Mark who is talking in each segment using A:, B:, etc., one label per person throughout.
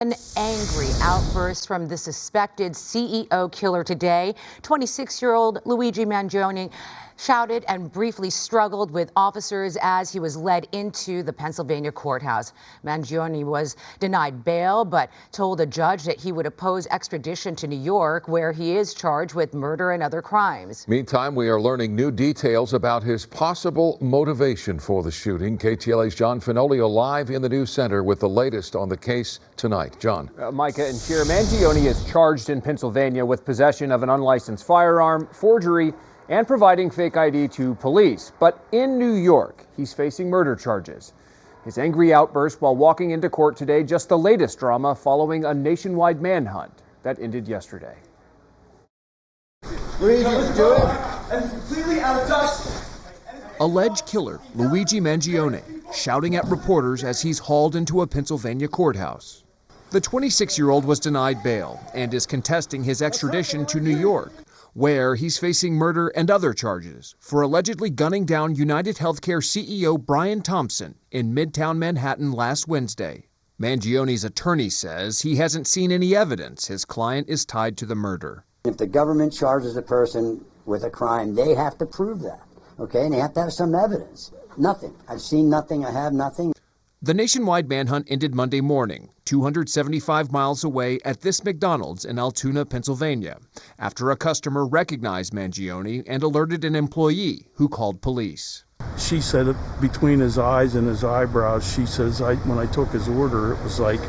A: An angry outburst from the suspected CEO killer today. 26-year-old Luigi Mangione shouted and briefly struggled with officers as he was led into the Pennsylvania courthouse. Mangione was denied bail, but told a judge that he would oppose extradition to New York, where he is charged with murder and other crimes.
B: Meantime, we are learning new details about his possible motivation for the shooting. KTLA's John Fenolio live in the news center with the latest on the case tonight. John.
C: Micah and Shira, Mangione is charged in Pennsylvania with possession of an unlicensed firearm, forgery, and providing fake ID to police. But in New York, he's facing murder charges. His angry outburst while walking into court today, just the latest drama following a nationwide manhunt that ended yesterday.
D: Alleged killer Luigi Mangione shouting at reporters as he's hauled into a Pennsylvania courthouse. The 26-year-old was denied bail and is contesting his extradition to New York, where he's facing murder and other charges for allegedly gunning down United Healthcare CEO Brian Thompson in Midtown Manhattan last Wednesday. Mangione's attorney says he hasn't seen any evidence his client is tied to the murder.
E: If the government charges a person with a crime, they have to prove that, okay? And they have to have some evidence. Nothing. I've seen nothing. I have nothing.
D: The nationwide manhunt ended Monday morning, 275 miles away at this McDonald's in Altoona, Pennsylvania, after a customer recognized Mangione and alerted an employee who called police.
F: She said it between his eyes and his eyebrows. She says, when I took his order, it was like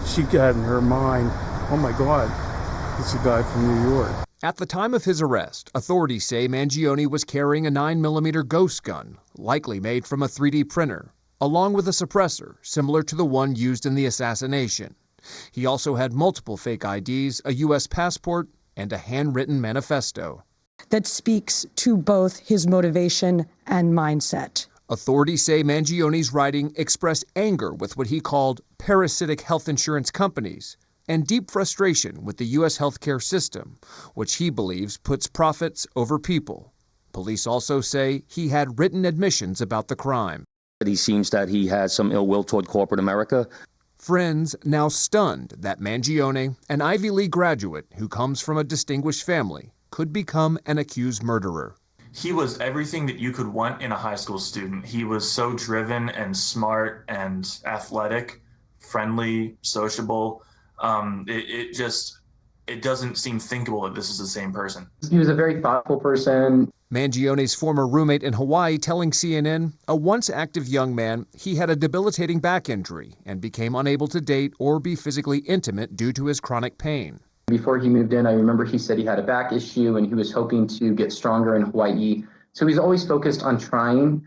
F: she got in her mind, oh my God, it's a guy from New York.
D: At the time of his arrest, authorities say Mangione was carrying a 9mm ghost gun, likely made from a 3D printer, along with a suppressor similar to the one used in the assassination. He also had multiple fake IDs, a U.S. passport, and a handwritten manifesto
G: that speaks to both his motivation and mindset.
D: Authorities say Mangione's writing expressed anger with what he called parasitic health insurance companies and deep frustration with the U.S. healthcare system, which he believes puts profits over people. Police also say he had written admissions about the crime.
H: He seems that he has some ill will toward corporate America.
D: Friends now stunned that Mangione, an Ivy League graduate who comes from a distinguished family, could become an accused murderer.
I: He was everything that you could want in a high school student. He was so driven and smart and athletic, friendly, sociable. It doesn't seem thinkable that this is the same person.
J: He was a very thoughtful person.
D: Mangione's former roommate in Hawaii telling CNN, a once active young man, he had a debilitating back injury and became unable to date or be physically intimate due to his chronic pain.
J: Before he moved in, I remember he said he had a back issue and he was hoping to get stronger in Hawaii. So he's always focused on trying.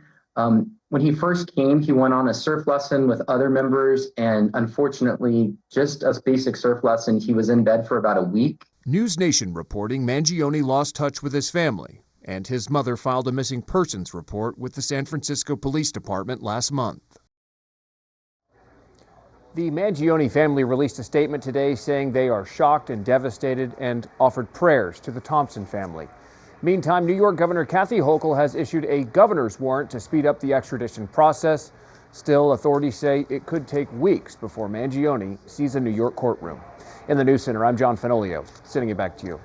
J: When he first came, he went on a surf lesson with other members, and unfortunately, just a basic surf lesson, he was in bed for about a week.
D: News Nation reporting Mangione lost touch with his family, and his mother filed a missing persons report with the San Francisco Police Department last month.
C: The Mangione family released a statement today saying they are shocked and devastated and offered prayers to the Thompson family. Meantime, New York Governor Kathy Hochul has issued a governor's warrant to speed up the extradition process. Still, authorities say it could take weeks before Mangione sees a New York courtroom. In the News Center, I'm John Fenolio, sending it back to you.